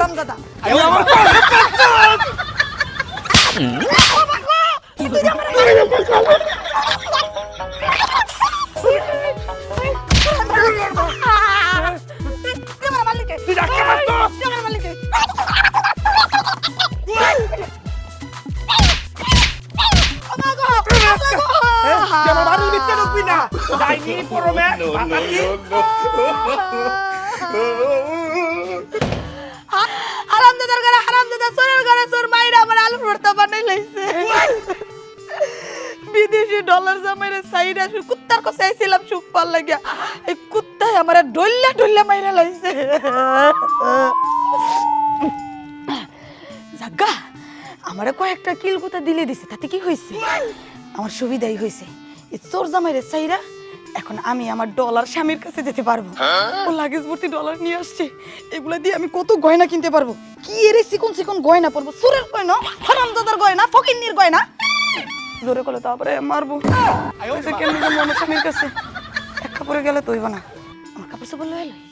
হারামজাদা হারামজাদার ঘরে হারামজাদা চোরের ঘরে চোর মাইরা আমার আলু ভর্তা বানাই লাইছে বিদেশি ডলার জামাইরে সাইরা কুত্তার কাছে আইছিলাম সুখ পাল লাগিয়া এই কুত্তায় আমার ডল্লা ডল্লা মাইরা লাইছে জাগা আমারে কয়েকটা কিলকুতা দিলে দিছে তাতে কি হয়েছে আমার সুবিধাই হয়েছে এই চোর জামাইরে সাইরা এখন আমি আমার ডলার স্বামীর কাছে যেতে পারবো ও লাগেজ ভর্তি ডলার নিয়ে আসছে এগুলা দিয়ে আমি কত গয়না কিনতে পারবো কি এরে চিকন চিকন গয়না পরবো চোরের গয়না হারামজাদার গয়না ফকিন্নির গয়না জোরে করলে তারপরে মারবো কেন আমার স্বামীর কাছে এক কাপড়ে গেলে তো হইব না আমার কাপড় চোপড় লয়ে